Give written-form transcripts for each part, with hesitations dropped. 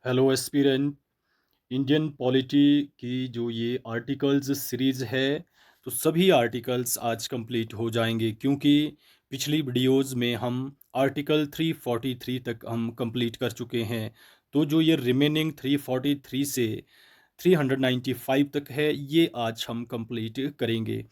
Hello aspirant. Indian polity की जो ये आर्टिकल्स सीरीज़ है, तो सभी आर्टिकल्स आज कंप्लीट हो जाएंगे क्योंकि पिछली वीडियोस में हम आर्टिकल 343 तक हम कंप्लीट कर चुके हैं। तो जो ये रिमेनिंग 343 से 395 तक है, ये आज हम कंप्लीट करेंगे।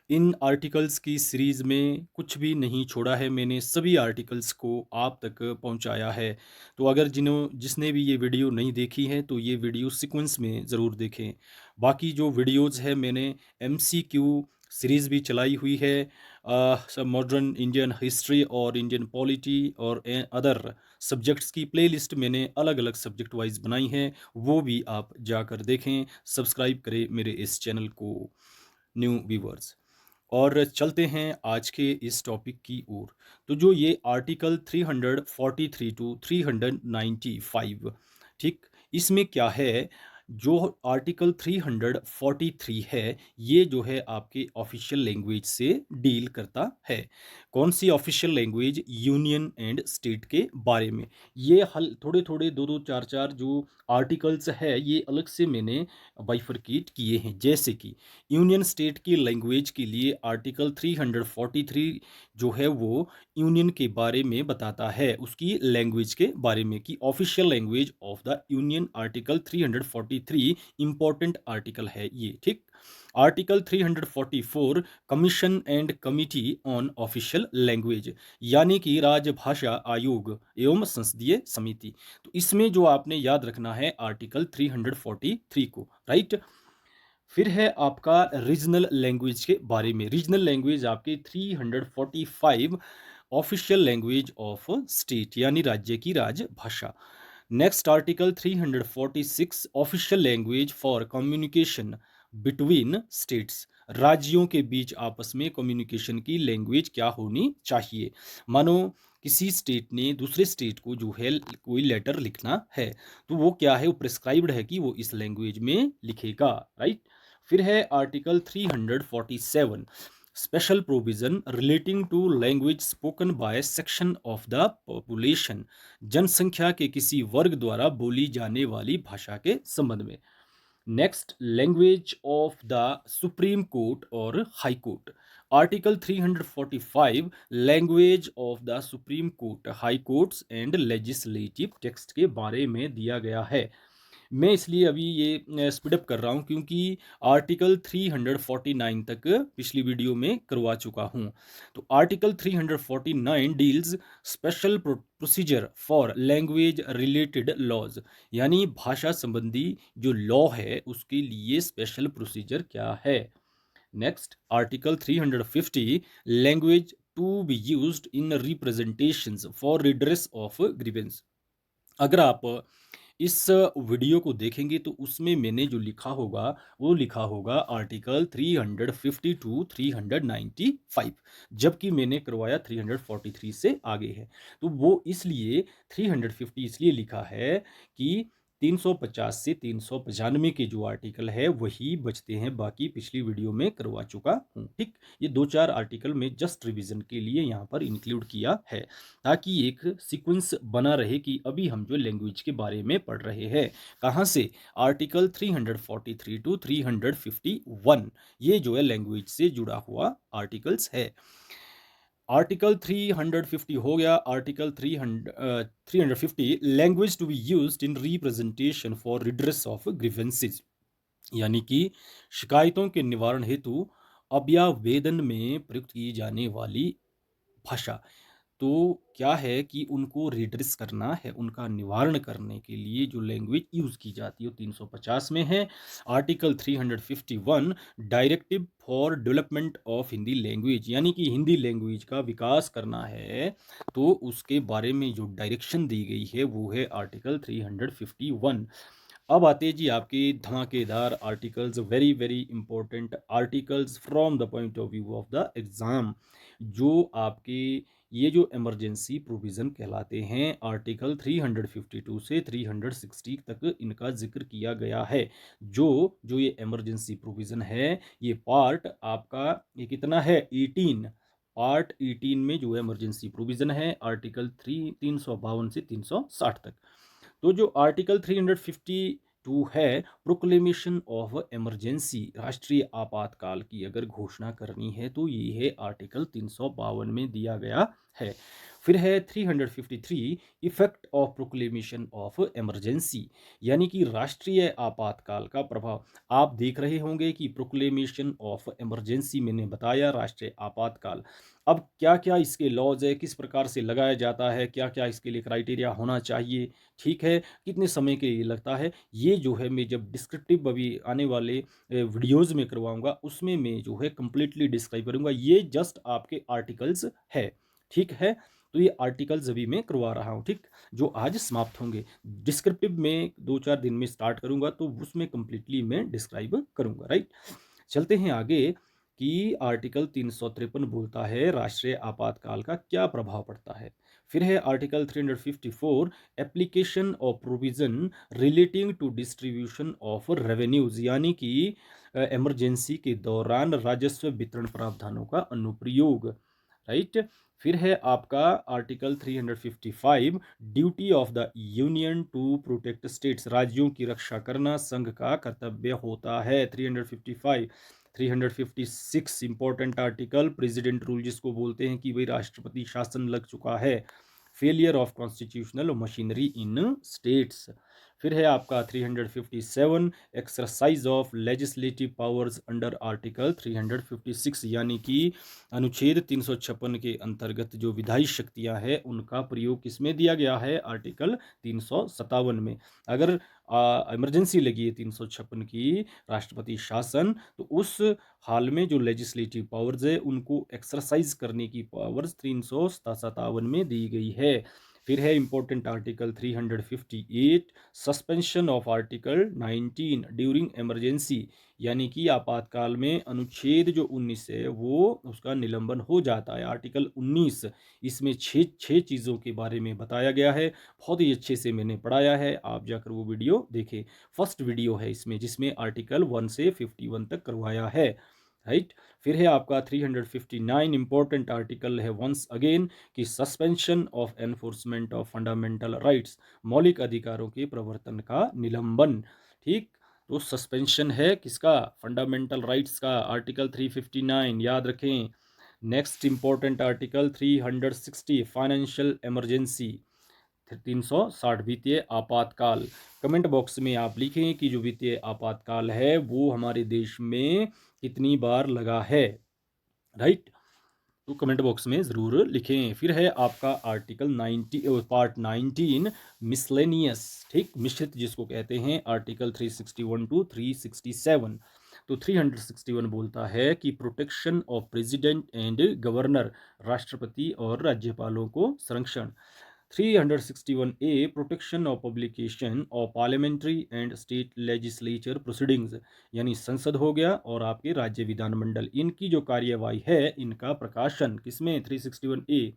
इन आर्टिकल्स की सीरीज़ में कुछ भी नहीं छोड़ा है, मैंने सभी आर्टिकल्स को आप तक पहुंचाया है। तो अगर जिसने भी ये वीडियो नहीं देखी है तो ये वीडियो सीक्वेंस में ज़रूर देखें। बाकी जो वीडियोज़ है मैंने एमसीक्यू सीरीज़ भी चलाई हुई है। सब मॉडर्न इंडियन हिस्ट्री और इंडियन पॉलिटी और अदर सब्जेक्ट्स की प्लेलिस्ट मैंने अलग अलग सब्जेक्ट वाइज बनाई है, वो भी आप जाकर देखें। सब्सक्राइब करें मेरे इस चैनल को, न्यू व्यूवर्स। और चलते हैं आज के इस टॉपिक की ओर। तो जो ये आर्टिकल 343 टू 395, ठीक, इसमें क्या है? जो आर्टिकल 343 है, ये जो है आपके ऑफिशियल लैंग्वेज से डील करता है। कौन सी official language? Union and state के बारे में। ये हल थोड़े थोड़े दो दो चार चार जो आर्टिकल्स है, ये अलग से मैंने बाइफरकेट किए हैं। जैसे कि यूनियन स्टेट की लैंग्वेज के लिए आर्टिकल 343 जो है वो यूनियन के बारे में बताता है, उसकी लैंग्वेज के बारे में कि official language of the union. Article 343 important article है ये, ठीक। Article 344 commission and committee on official language, यानी कि राजभाषा आयोग एवं संसदीय समिति। तो इसमें जो आपने याद रखना है आर्टिकल 343 को, राइट। फिर है आपका रीजनल लैंग्वेज के बारे में। रीजनल लैंग्वेज आपके 345 ऑफिशियल लैंग्वेज ऑफ स्टेट, यानी राज्य की राजभाषा। Next article 346 official language for communication between states, राज्यों के बीच आपस में कम्युनिकेशन की लैंग्वेज क्या होनी चाहिए। मानो किसी स्टेट ने दूसरे स्टेट को जो है कोई लेटर लिखना है, तो वो क्या है, वो प्रिस्क्राइब्ड है कि वो इस लैंग्वेज में लिखेगा, राइट। फिर है article 347 special provision relating to language spoken by section of the population, जनसंख्या के किसी वर्ग द्वारा बोली जाने वाली भाषा के संबंध में। Next, language of the supreme court और high court. Article 345 language of the supreme court, high courts and legislative text के बारे में दिया गया है। मैं इसलिए अभी ये स्पीड अप कर रहा हूँ क्योंकि आर्टिकल 349 तक पिछली वीडियो में करवा चुका हूँ। तो article 349 deals special procedure for language related laws, यानी भाषा संबंधी जो लॉ है उसके लिए स्पेशल प्रोसीजर क्या है। Next, article 350 language to be used in representations for redress of grievance. अगर आप इस वीडियो को देखेंगे तो उसमें मैंने जो लिखा होगा वो लिखा होगा आर्टिकल 350 टू 395, जबकि मैंने करवाया 343 से आगे है। तो वो इसलिए 350 इसलिए लिखा है कि 350 से 395 के जो आर्टिकल है वही बचते हैं, बाकी पिछली वीडियो में करवा चुका हूँ, ठीक। ये दो चार आर्टिकल में जस्ट रिवीजन के लिए यहाँ पर इंक्लूड किया है, ताकि एक सीक्वेंस बना रहे कि अभी हम जो लैंग्वेज के बारे में पढ़ रहे हैं, कहाँ से, आर्टिकल 343 टू 351, ये जो है लैंग्वेज से जुड़ा हुआ आर्टिकल्स है। आर्टिकल 350 हो गया। Article 350 language to be used in representation for redress of grievances, यानी कि शिकायतों के निवारण हेतु अभ्यावेदन में प्रयुक्त की जाने वाली भाषा। तो क्या है कि उनको रिड्रेस करना है, उनका निवारण करने के लिए जो लैंग्वेज यूज़ की जाती है वो 350 में है। Article 351 directive for development of Hindi language, यानी कि हिंदी लैंग्वेज का विकास करना है, तो उसके बारे में जो डायरेक्शन दी गई है वो है आर्टिकल 351। अब आते हैं जी आपके धमाकेदार articles, very very important articles from the point of view of the exam, जो आपके ये जो इमरजेंसी प्रोविज़न कहलाते हैं। आर्टिकल 352 से 360 तक इनका जिक्र किया गया है। जो जो ये इमरजेंसी प्रोविज़न है, ये पार्ट आपका ये कितना है, 18, पार्ट 18 में जो है इमरजेंसी प्रोविज़न है आर्टिकल 352 से 360 तक। तो जो आर्टिकल 352 है, प्रोक्लेमेशन ऑफ इमरजेंसी, राष्ट्रीय आपातकाल की अगर घोषणा करनी है तो ये है आर्टिकल 352 में दिया गया है। फिर है 353, effect of proclamation of emergency, यानी कि राष्ट्रीय आपातकाल का प्रभाव। आप देख रहे होंगे कि प्रोक्लेमेशन ऑफ इमरजेंसी मैंने बताया, राष्ट्रीय आपातकाल। अब क्या क्या इसके लॉज है, किस प्रकार से लगाया जाता है, क्या क्या इसके लिए क्राइटेरिया होना चाहिए, ठीक है, कितने समय के लिए लगता है, ये जो है मैं जब डिस्क्रिप्टिव अभी आने वाले वीडियोज़ में करवाऊंगा उसमें मैं जो है कंप्लीटली डिस्क्राइब करूंगा। ये जस्ट आपके आर्टिकल्स है, ठीक है। तो ये आर्टिकल्स अभी मैं करवा रहा हूँ, ठीक, जो आज समाप्त होंगे। डिस्क्रिप्टिव में 2-4 दिन में स्टार्ट करूंगा तो उसमें कंप्लीटली मैं डिस्क्राइब करूंगा, राइट। चलते हैं आगे कि आर्टिकल 353 बोलता है राष्ट्रीय आपातकाल का क्या प्रभाव पड़ता है। फिर है article 354, application of provision relating to distribution of revenues, यानी कि इमरजेंसी के दौरान राजस्व वितरण प्रावधानों का अनुप्रयोग, राइट। फिर है आपका article 355, duty of the union to protect states, राज्यों की रक्षा करना संघ का कर्तव्य होता है। 355, 356 इंपॉर्टेंट आर्टिकल, प्रेसिडेंट रूल जिसको बोलते हैं कि भाई राष्ट्रपति शासन लग चुका है। Failure of constitutional machinery in states. फिर है आपका 357, exercise of legislative powers under article 356, यानी कि अनुच्छेद 356 के अंतर्गत जो विधायी शक्तियां हैं उनका प्रयोग किसमें दिया गया है, आर्टिकल 357 में। अगर इमरजेंसी लगी है 356 की, राष्ट्रपति शासन, तो उस हाल में जो लेजिस्लेटिव पावर्स है उनको एक्सरसाइज करने की पावर्स 357 में दी गई है। फिर है important article 358, suspension of article 19 during emergency, यानी कि आपातकाल में अनुच्छेद जो 19 है वो उसका निलंबन हो जाता है। आर्टिकल 19, इसमें छह चीज़ों के बारे में बताया गया है, बहुत ही अच्छे से मैंने पढ़ाया है, आप जाकर वो वीडियो देखें। फर्स्ट वीडियो है इसमें जिसमें आर्टिकल 1 से 51 तक करवाया है, राइट। फिर है आपका 359, इंपॉर्टेंट आर्टिकल है वंस अगेन कि suspension of enforcement of fundamental rights, मौलिक अधिकारों के प्रवर्तन का निलंबन, ठीक। तो सस्पेंशन है किसका, फंडामेंटल राइट्स का, आर्टिकल 359 याद रखें। Next important article 360, financial emergency, 360 वित्तीय आपातकाल। कमेंट बॉक्स में आप लिखें कि जो वित्तीय आपातकाल है वो हमारे देश में कितनी बार लगा है, राइट। तो कमेंट बॉक्स में ज़रूर लिखें। फिर है आपका आर्टिकल 90, पार्ट 19, मिसलेनियस, ठीक, मिश्रित जिसको कहते हैं, आर्टिकल 361 टू 367। तो 361 बोलता है कि protection of president and governor, राष्ट्रपति और राज्यपालों को संरक्षण। 361 A, protection of publication of parliamentary and state legislature proceedings, यानी संसद हो गया और आपके राज्य विधानमंडल, इनकी जो कार्यवाही है इनका प्रकाशन किसमें, 361 A.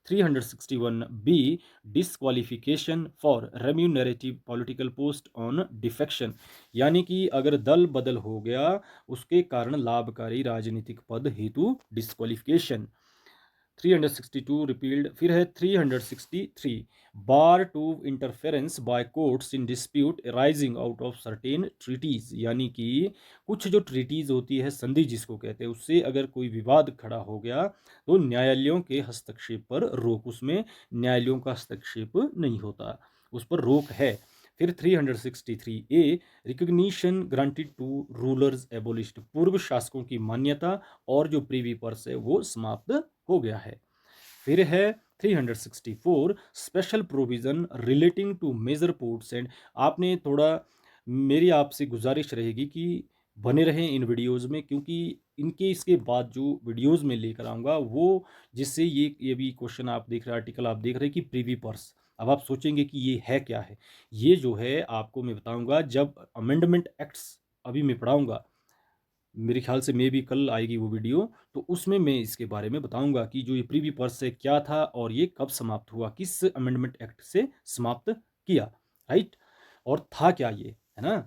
361 B, disqualification for remunerative political post on defection, यानी कि अगर दल बदल हो गया उसके कारण लाभकारी राजनीतिक पद हेतु डिसक्वालिफिकेशन। 362 रिपील्ड। फिर है 363, bar to interference by courts in dispute rising out of certain treaties, यानी कि कुछ जो ट्रीटीज होती है, संधि जिसको कहते हैं, उससे अगर कोई विवाद खड़ा हो गया तो न्यायालयों के हस्तक्षेप पर रोक, उसमें न्यायालयों का हस्तक्षेप नहीं होता, उस पर रोक है। फिर 363 A, recognition granted to rulers abolished, पूर्व शासकों की मान्यता और जो प्रीवी पर्स है वो समाप्त हो गया है। फिर है 364, special provision relating to major ports and, आपने थोड़ा, मेरी आपसे गुजारिश रहेगी कि बने रहें इन वीडियोस में, क्योंकि इनके इसके बाद जो वीडियोस में लेकर आऊँगा वो, जिससे ये भी क्वेश्चन आप देख रहे हैं, आर्टिकल आप देख रहे हैं कि प्रीवी पर्स, अब आप सोचेंगे कि ये है क्या है। ये जो है आपको मैं बताऊंगा जब अमेंडमेंट एक्ट्स अभी मैं पढ़ाऊंगा, मेरे ख्याल से मे भी कल आएगी वो वीडियो, तो उसमें मैं इसके बारे में बताऊंगा कि जो ये प्रीवी पर्स है क्या था और ये कब समाप्त हुआ, किस अमेंडमेंट एक्ट से समाप्त किया, राइट, और था क्या ये, है ना।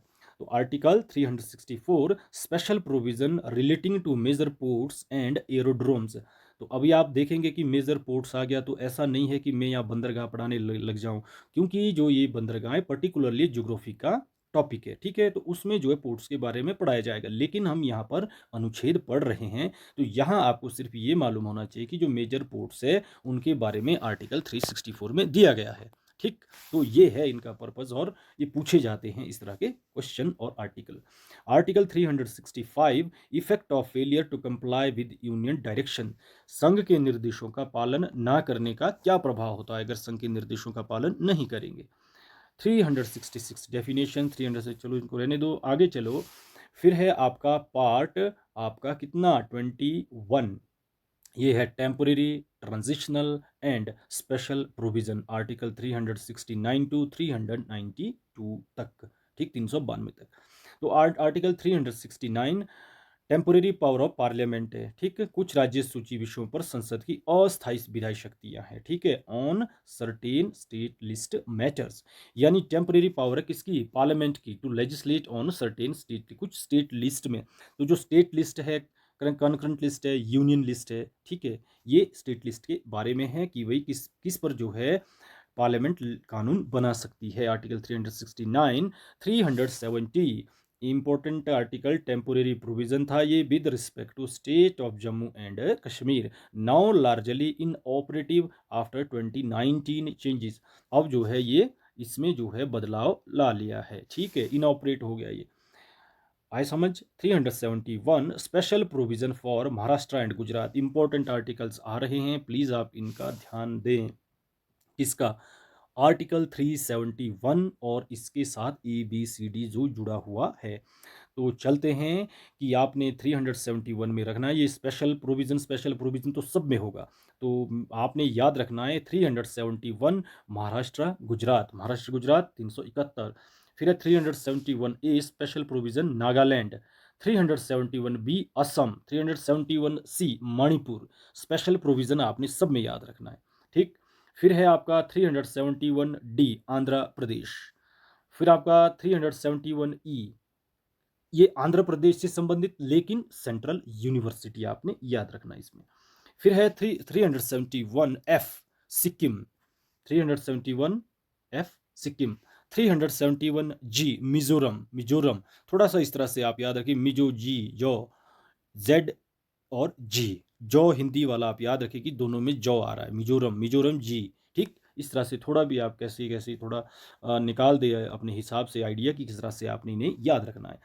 तो article 364, special provision relating to major ports and aerodromes, तो अभी आप देखेंगे कि मेजर पोर्ट्स आ गया, तो ऐसा नहीं है कि मैं यहाँ बंदरगाह पढ़ाने लग जाऊँ, क्योंकि जो ये बंदरगाह है पर्टिकुलरली ज्योग्राफी का टॉपिक है, ठीक है? तो उसमें जो है पोर्ट्स के बारे में पढ़ाया जाएगा, लेकिन हम यहाँ पर अनुच्छेद पढ़ रहे हैं, तो यहाँ आपको सिर्फ ये मालूम होना चाहिए कि जो मेजर पोर्ट्स है उनके बारे में आर्टिकल 364 में दिया गया है, ठीक? तो ये है इनका पर्पस, और ये पूछे जाते हैं इस तरह के क्वेश्चन और article. Article 365, effect of failure to comply with union direction. संघ के निर्देशों का पालन ना करने का क्या प्रभाव होता है अगर संघ के निर्देशों का पालन नहीं करेंगे। 366 डेफिनेशन, 300 से चलो इनको रहने दो, आगे चलो। फिर है आपका पार्ट, आपका कितना 21, ये है temporary, transitional and special provision, article 369 to 392 तक, ठीक, 392 तक। तो article 369 temporary power of parliament है, ठीक है? कुछ राज्य सूची विषयों पर संसद की अस्थायी विधायी शक्तियां हैं, ठीक है, on certain state list matters. यानी टेम्पोरेरी पावर है किसकी? पार्लियामेंट की, to legislate on certain state, कुछ स्टेट लिस्ट में। तो जो स्टेट लिस्ट है, कॉन्करेंट लिस्ट है, यूनियन लिस्ट है, ठीक है, ये स्टेट लिस्ट के बारे में है कि वही किस किस पर जो है पार्लियामेंट कानून बना सकती है। Article 369, 370 important article, temporary provision था ये, with respect to state of Jammu and Kashmir, now largely inoperative after 2019 changes. अब जो है ये इसमें जो है बदलाव ला लिया है, ठीक है, इनऑपरेट हो गया ये, आए समझ। 371 special provision for Maharashtra and Gujarat, important articles आ रहे हैं, प्लीज आप इनका ध्यान दें। किसका? आर्टिकल 371 और इसके साथ ABCD जो जुड़ा हुआ है। तो चलते हैं कि आपने 371 में रखना है, ये स्पेशल प्रोविजन तो सब में होगा, तो आपने याद रखना है 371 महाराष्ट्र गुजरात 371। फिर है 371A special provision Nagaland, 371B Assam, 371C Manipur, special provision आपने सब में याद रखना है, ठीक। फिर है आपका 371D आंध्र प्रदेश। फिर आपका 371E, ये आंध्र प्रदेश से संबंधित लेकिन सेंट्रल यूनिवर्सिटी आपने याद रखना है इसमें। फिर है 371F Sikkim, 371F Sikkim, 371G Mizoram, थोड़ा सा इस तरह से आप याद रखिए, मिजो जी जो, जेड और जी, जो हिंदी वाला आप याद रखिए कि दोनों में जो आ रहा है, मिजोरम जी, ठीक। इस तरह से थोड़ा भी आप कैसे कैसे थोड़ा निकाल दे अपने हिसाब से आइडिया कि किस तरह से आपने इन्हें याद रखना है।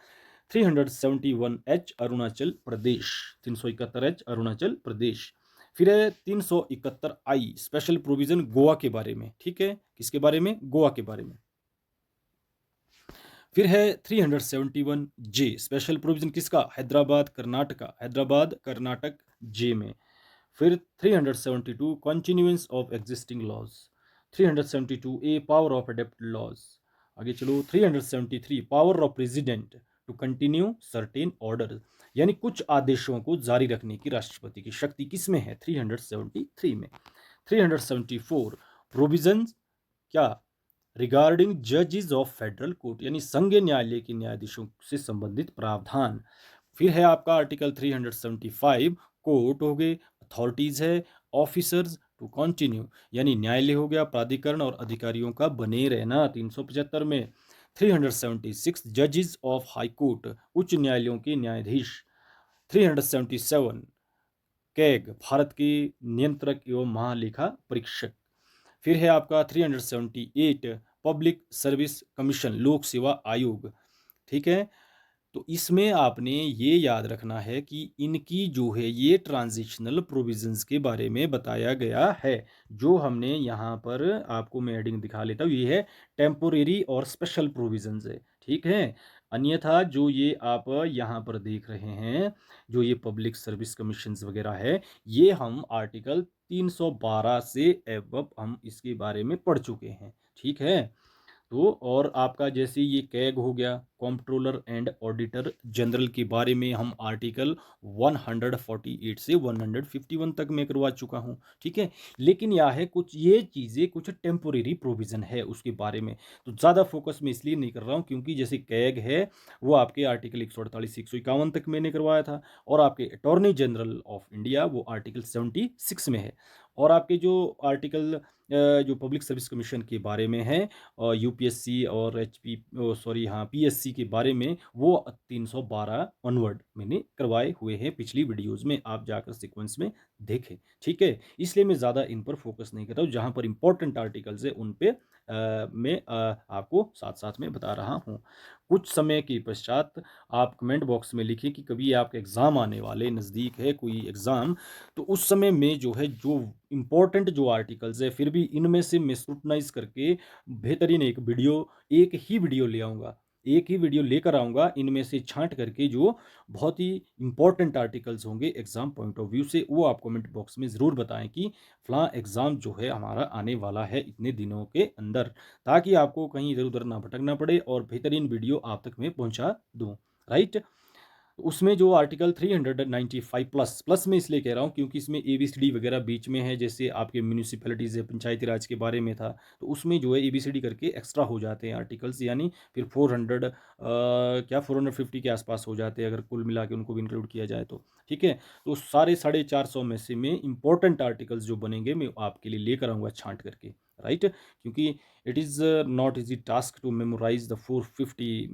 371H Arunachal Pradesh, 371H Arunachal Pradesh. फिर है 371I स्पेशल प्रोविजन गोवा के बारे में, ठीक है, किसके बारे में? गोवा के बारे में। फिर है 371J स्पेशल प्रोविजन किसका? हैदराबाद कर्नाटक जे में। फिर 372 continuance of existing laws, 372A power of adapt laws. आगे चलो 373 power of president to continue certain order, यानी कुछ आदेशों को जारी रखने की राष्ट्रपति की शक्ति किसमें है? 373 में। 374 प्रोविजंस क्या? रिगार्डिंग जजेस ऑफ फेडरल कोर्ट, यानी संघ न्यायालय के न्यायाधीशों से संबंधित प्रावधान। फिर है आपका आर्टिकल 375 कोर्ट हो गए, अथॉरिटीज है, ऑफिसर्स टू कंटिन्यू, यानी न्यायालय हो गया, प्राधिकरण और अधिकारियों का बने रहना 375 में। 376 जजेस ऑफ हाई कोर्ट, उच्च न्यायालयों के न्यायाधीश। 377 कैग भारत के नियंत्रक एवं महालेखा परीक्षक। फिर है आपका 378 पब्लिक सर्विस कमीशन, लोक सेवा आयोग, ठीक है। तो इसमें आपने ये याद रखना है कि इनकी जो है ये ट्रांजिशनल प्रोविजंस के बारे में बताया गया है, जो हमने यहाँ पर आपको मैं हेडिंग दिखा लेता हूँ, ये है टेम्पोरेरी और स्पेशल प्रोविजंस है, ठीक है। अन्यथा जो ये आप यहाँ पर देख रहे हैं, जो ये पब्लिक सर्विस कमीशंस वगैरह है, ये हम आर्टिकल 312 से एबव हम इसके बारे में पढ़ चुके हैं, ठीक है। तो और आपका जैसे ये कैग हो गया, कंट्रोलर एंड ऑडिटर जनरल के बारे में हम आर्टिकल 148 से 151 तक मैं करवा चुका हूँ, ठीक है। लेकिन यह है कुछ ये चीज़ें कुछ टेम्पोरेरी प्रोविज़न है उसके बारे में, तो ज़्यादा फोकस मैं इसलिए नहीं कर रहा हूँ क्योंकि जैसे कैग है वो आपके आर्टिकल 148 से 151 तक मैंने करवाया था, और आपके अटॉर्नी जनरल ऑफ इंडिया वो आर्टिकल 76 में है। और आपके जो आर्टिकल जो पब्लिक सर्विस कमीशन के बारे में है, और यूपीएससी और एचपी सॉरी हाँ पीएससी के बारे में, वो 312 ऑनवर्ड मैंने करवाए हुए हैं पिछली वीडियोस में, आप जाकर सीक्वेंस में देखें, ठीक है। इसलिए मैं ज़्यादा इन पर फोकस नहीं कर रहा हूँ, जहाँ पर इंपॉर्टेंट आर्टिकल्स है उन पे मैं आपको साथ साथ में बता रहा हूँ। कुछ समय के पश्चात आप कमेंट बॉक्स में लिखिए कि कभी आपका एग्ज़ाम आने वाले नज़दीक है कोई एग्ज़ाम, तो उस समय में जो है जो इम्पोर्टेंट जो आर्टिकल्स है फिर भी इनमें से मैं स्क्रूटनाइज करके बेहतरीन एक ही वीडियो ले आऊँगा, एक ही वीडियो लेकर आऊँगा इनमें से छाँट करके जो बहुत ही इम्पोर्टेंट आर्टिकल्स होंगे एग्ज़ाम पॉइंट ऑफ व्यू से, वो आप कमेंट बॉक्स में ज़रूर बताएं कि फ़लाँ एग्ज़ाम जो है हमारा आने वाला है इतने दिनों के अंदर, ताकि आपको कहीं इधर-उधर ना भटकना पड़े और बेहतरीन वीडियो आप तक मैं पहुँचा दूँ, राइट? उसमें जो आर्टिकल 395 प्लस प्लस मैं इसलिए कह रहा हूँ क्योंकि इसमें एबीसीडी वगैरह बीच में है, जैसे आपके म्यूनिसिपैलिटीज़ है, पंचायती राज के बारे में था, तो उसमें जो है एबीसीडी करके एक्स्ट्रा हो जाते हैं आर्टिकल्स, यानी फिर 400 क्या 450 के आसपास हो जाते हैं अगर कुल मिला के उनको भी इंक्लूड किया जाए तो, ठीक है। तो सारे 450 में से में इंपॉर्टेंट आर्टिकल्स जो बनेंगे मैं आपके लिए लेकर आऊँगा छाँट करके, राइट? क्योंकि it is not easy task to memorise the 450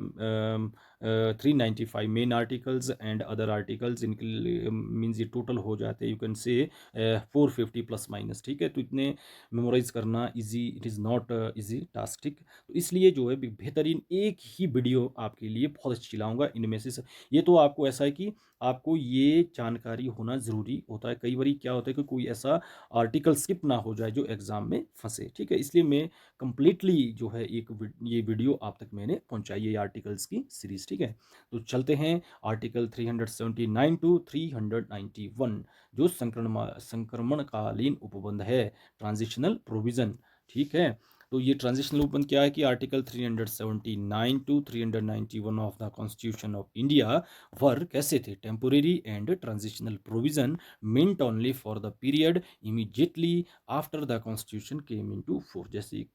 395 main articles and other articles, इनके मीन्स ये टोटल हो जाते हैं, you can say 450 plus minus, ठीक है। तो इतने मेमोराइज करना easy, it is not easy task, ठीक। तो इसलिए जो है बेहतरीन एक ही वीडियो आपके लिए बहुत अच्छी लाऊंगा इनमें से ये तो आपको ऐसा है कि आपको ये जानकारी होना ज़रूरी होता है, कई बार क्या होता है कि कोई ऐसा आर्टिकल स्किप ना हो जाए जो एग्ज़ाम में फंसे, ठीक है। इसलिए मैं कंप्लीटली जो है ये वीडियो आप तक मैंने पहुंचाई है आर्टिकल्स की सीरीज, ठीक है। तो चलते हैं आर्टिकल 379 टू 391 जो संक्रमणकालीन उपबंध है, ट्रांजिशनल प्रोविजन, ठीक है। तो ये ट्रांजिशनल उपबंध क्या है कि article 379 to 391 of the constitution of India were कैसे थे, temporary and transitional provision meant only for the period immediately after the constitution came into force, जैसे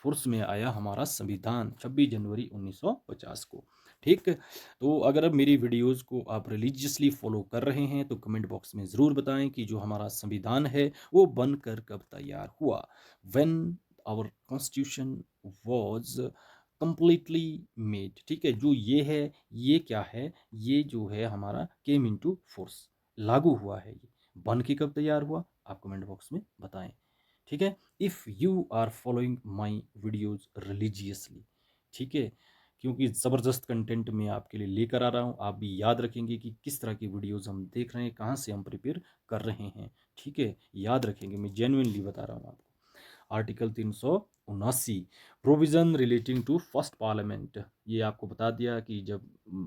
फोर्स में आया हमारा संविधान 26 जनवरी 1950 को, ठीक। तो अगर अब मेरी वीडियोस को आप रिलीजियसली फॉलो कर रहे हैं तो कमेंट बॉक्स में ज़रूर बताएं कि जो हमारा संविधान है वो बनकर कब तैयार हुआ, when our constitution was completely made, ठीक है। जो ये है ये क्या है, ये जो है हमारा केम इनटू फोर्स, लागू हुआ है, ये बन के कब तैयार हुआ आप कमेंट बॉक्स में बताएं, ठीक है। If you are following my videos religiously, ठीक है, क्योंकि ज़बरदस्त कंटेंट मैं आपके लिए लेकर आ रहा हूँ, आप भी याद रखेंगे कि किस तरह की वीडियोज़ हम देख रहे हैं, कहाँ से हम प्रिपेयर कर रहे हैं, ठीक है। याद रखेंगे, मैं जेन्युइनली बता रहा हूँ आपको। Article 379 provision relating to first parliament, ये आपको बता दिया कि जब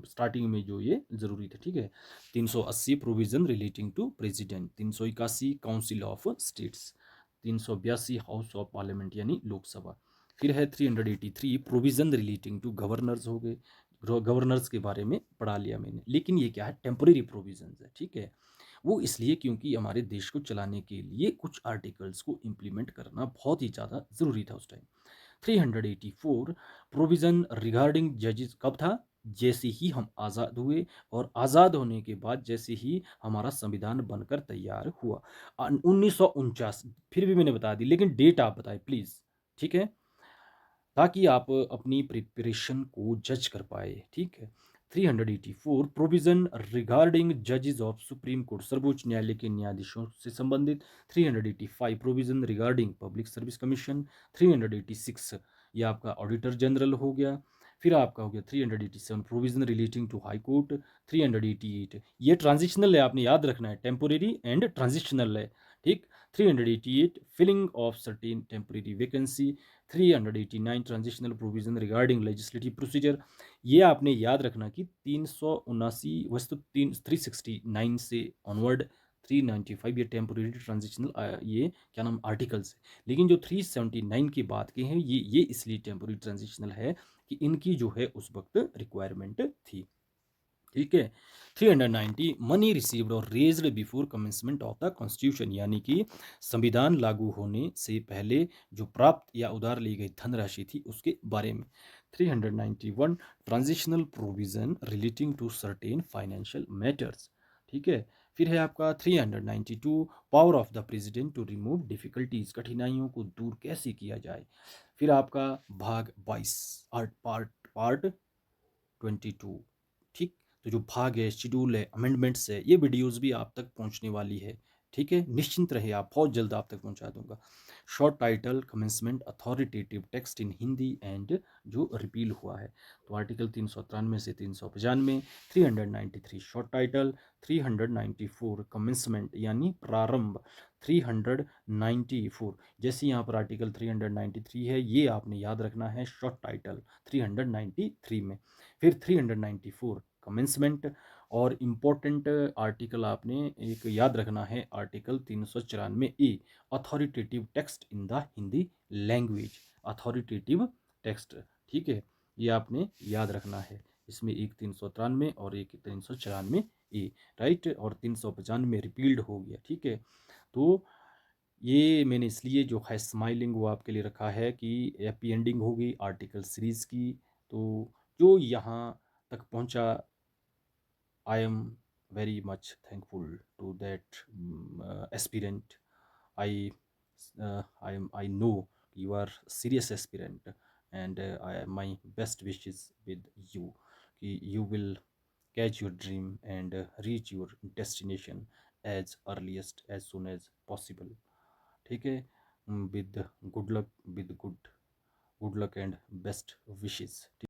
स्टार्टिंग में जो ये ज़रूरी था, ठीक है। 380 provision relating to president, 381 council of states, 382 house of parliament यानी लोकसभा। फिर है 383 प्रोविज़न रिलेटिंग टू गवर्नर्स हो गए, गवर्नर्स के बारे में पढ़ा लिया मैंने, लेकिन ये क्या है, टेम्पोरेरी प्रोविजंस है, ठीक है। वो इसलिए क्योंकि हमारे देश को चलाने के लिए कुछ आर्टिकल्स को इम्प्लीमेंट करना बहुत ही ज़्यादा ज़रूरी था उस टाइम। 384 प्रोविज़न रिगार्डिंग जजेस कब था, जैसे ही हम आज़ाद हुए, और आज़ाद होने के बाद जैसे ही हमारा संविधान बनकर तैयार हुआ 1949, फिर भी मैंने बता दी लेकिन डेट आप बताएं प्लीज़, ठीक है, ताकि आप अपनी प्रिपरेशन को जज कर पाए, ठीक है। 384 प्रोविजन रिगार्डिंग जजेस ऑफ सुप्रीम कोर्ट, सर्वोच्च न्यायालय के न्यायाधीशों से संबंधित। 385 provision regarding public service commission. 386 ये आपका ऑडिटर जनरल हो गया। फिर आपका हो गया 387 provision relating to high court. 388 ये ट्रांजिशनल है, आपने याद रखना है, टेम्पोरेरी एंड ट्रांजिशनल है, ठीक। 388 filling of certain temporary vacancy. 389 transitional provision regarding legislative procedure, ये आपने याद रखना कि 379 वस्तु 369 से ऑनवर्ड 395 ये टेम्पोरेरी ट्रांजिशनल ये क्या नाम आर्टिकल्स है। लेकिन जो 379 की बात की है ये इसलिए टेम्पोरेरी ट्रांजिशनल है कि इनकी जो है उस वक्त रिक्वायरमेंट थी। ठीक है। 390 मनी रिसीव्ड और raised before commencement of the constitution, यानी कि संविधान लागू होने से पहले जो प्राप्त या उधार ली गई धनराशि थी उसके बारे में। 391 transitional provision relating to certain financial matters. ठीक है। फिर है आपका 392 power of the president to remove difficulties, कठिनाइयों को दूर कैसे किया जाए। फिर आपका भाग 22 आर्ट पार्ट पार्ट 22। ठीक। तो जो भाग है, शेड्यूल है, अमेंडमेंट्स है, ये वीडियोस भी आप तक पहुंचने वाली है। ठीक है, निश्चिंत रहे, आप बहुत जल्द आप तक पहुंचा दूंगा। Short title commencement authoritative text in Hindi and जो रिपील हुआ है, तो आर्टिकल 393 से 395, 393 शॉर्ट टाइटल, 394 कमेंसमेंट यानी प्रारंभ, 394 जैसे यहाँ पर आर्टिकल 393 है ये आपने याद रखना है शॉर्ट टाइटल 393 में। फिर 394 कमेंसमेंट, और इम्पोर्टेंट आर्टिकल आपने एक याद रखना है article 394 A authoritative text in the Hindi language, authoritative text. ठीक है, ये आपने याद रखना है। इसमें एक 393 और एक 394 ए, राइट, और 395 रिपील्ड हो गया। ठीक है, तो ये मैंने इसलिए जो है स्माइलिंग वो आपके लिए रखा है कि हैप्पी एंडिंग होगी आर्टिकल सीरीज की। तो जो यहाँ तक पहुँचा, I am very much thankful to that aspirant. I I know you are serious aspirant, and my best wishes with you कि you will catch your dream and reach your destination as earliest as soon as possible। ठीक है, with good luck, with good luck and best wishes.